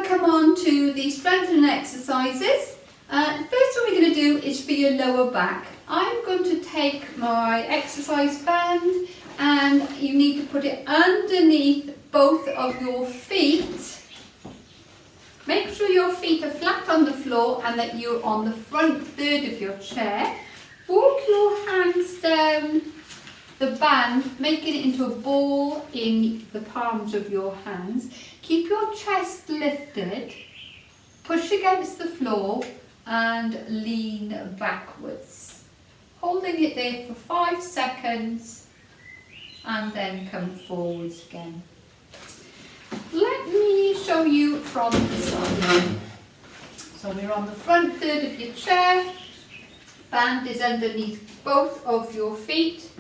now come on to the strengthening exercises. The first one we're going to do is for your lower back. I'm going to take my exercise band and you need to put it underneath both of your feet. Make sure your feet are flat on the floor and that you're on the front third of your chair. Walk your hands down the band, making it into a ball in the palms of your hands. Keep your chest lifted, push against the floor and lean backwards. Holding it there for 5 seconds and then come forwards again. Let me show you from the side. So we're on the front third of your chair, band is underneath both of your feet.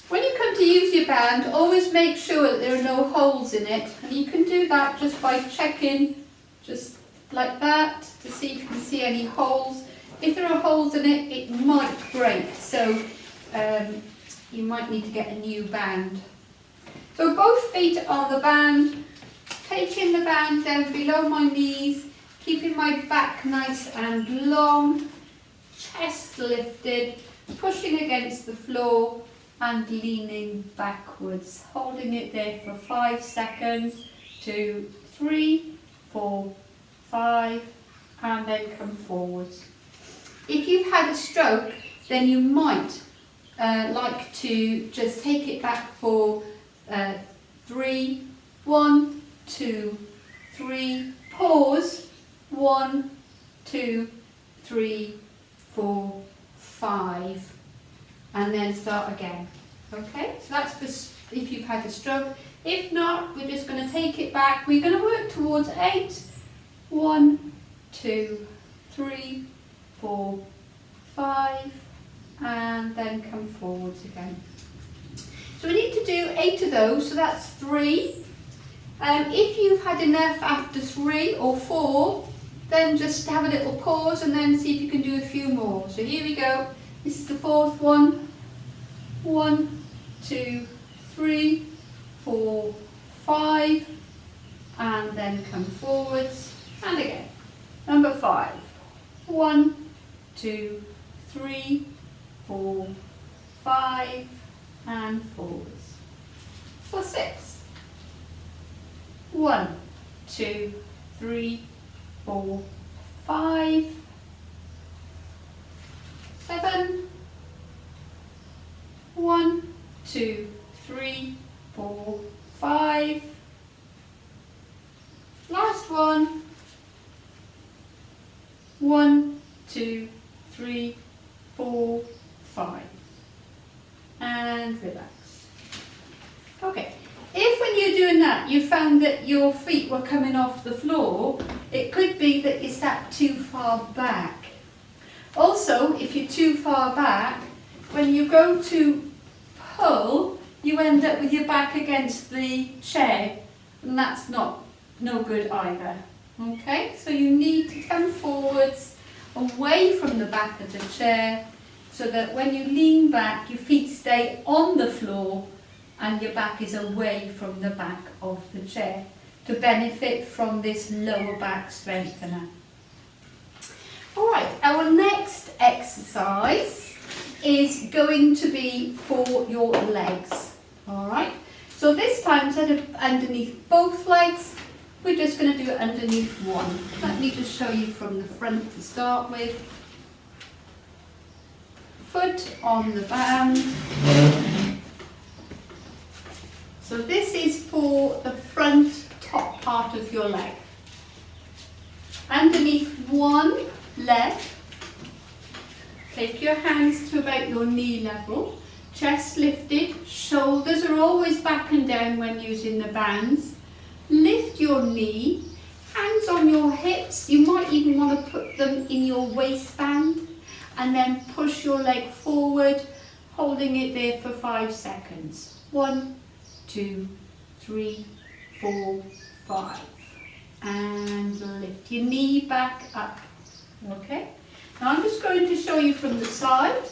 When you come to use your band, always make sure that there are no holes in it, and you can do that just by checking, just like that, to see if you can see any holes. If there are holes in it, it might break, so you might need to get a new band. So both feet on the band, taking the band down below my knees, keeping my back nice and long, chest lifted, pushing against the floor and leaning backwards, holding it there for 5 seconds, 2, 3, 4, 5, and then come forwards. If you've had a stroke, then you might like to just take it back for 3, 1, 2, 3, pause, 1, 2, 3, 4, 5. And then start again. Okay, so that's for if you've had a stroke. If not, we're just going to take it back. We're going to work towards 8. 1, 2, 3, 4, 5, and then come forwards again. So we need to do 8 of those, so that's 3. If you've had enough after 3 or 4, then just have a little pause and then see if you can do a few more. So here we go. This is the 4th one. 1, 2, 3, 4, 5, and then come forwards, and again. Number 5. 1, 2, 3, 4, 5, and forwards. For 6. 1, 2, 3, 4, 5, 7. 1, 2, 3, 4, 5. Last one. 1, 2, 3, 4, 5. And relax. Okay. If when you're doing that you found that your feet were coming off the floor, it could be that you sat too far back. Also, if you're too far back, when you go to pull, you end up with your back against the chair, and that's no good either. Okay, so you need to come forwards, away from the back of the chair, so that when you lean back, your feet stay on the floor and your back is away from the back of the chair to benefit from this lower back strengthener. Alright, our next exercise is going to be for your legs. Alright, so this time instead of underneath both legs, we're just going to do it underneath one. Let me just show you from the front to start with. Foot on the band. So this is for the front top part of your leg. Underneath one leg, take your hands to about your knee level, chest lifted, shoulders are always back and down when using the bands. Lift your knee, hands on your hips, you might even want to put them in your waistband, and then push your leg forward, holding it there for 5 seconds. 1, 2, 3, 4, 5. And lift your knee back up. Okay, now I'm just going to show you from the side,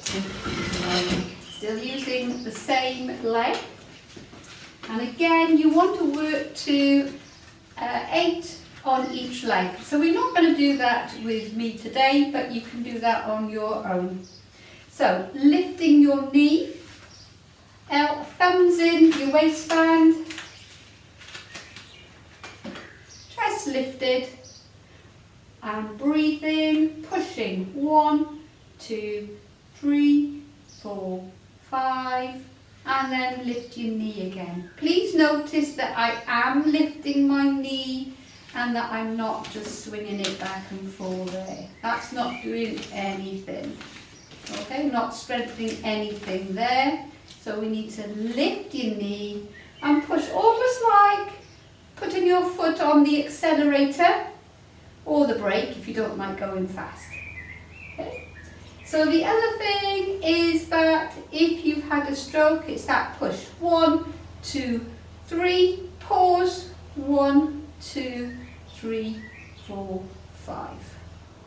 still using the same leg. And again, you want to work to 8 on each leg. So we're not going to do that with me today, but you can do that on your own. So lifting your knee, thumbs in your waistband, chest lifted, and breathing, pushing 1, 2, 3, 4, 5, and then lift your knee again. Please notice that I am lifting my knee and that I'm not just swinging it back and forth there. That's not doing anything. Okay, not strengthening anything there. So we need to lift your knee and push, almost like putting your foot on the accelerator or the brake if you don't like going fast. Okay. So the other thing is that if you've had a stroke, it's that push. 1, 2, 3, pause. 1, 2, 3, 4, 5.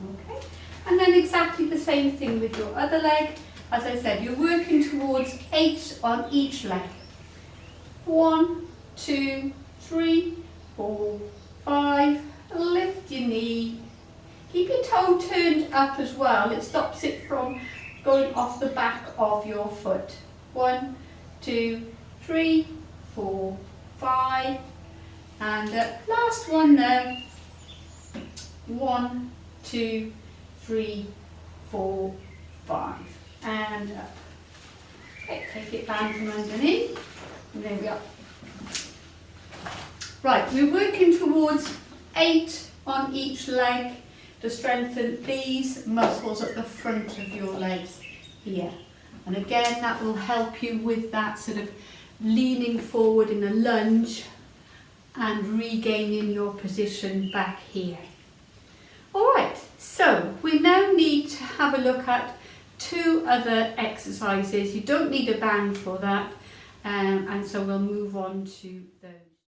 Okay. And then exactly the same thing with your other leg. As I said, you're working towards 8 on each leg. 1, 2, 3, 4, 5. Lift your knee. Keep your toe turned up as well. It stops it from going off the back of your foot. 1, 2, 3, 4, 5. And last one now. 1, 2, 3, 4, 5. And up. Okay, take it down from underneath. And there we are. Right, we're working towards 8 on each leg to strengthen these muscles at the front of your legs here. And again, that will help you with that sort of leaning forward in a lunge and regaining your position back here. All right, so we now need to have a look at 2 other exercises. You don't need a band for that, and so we'll move on to those.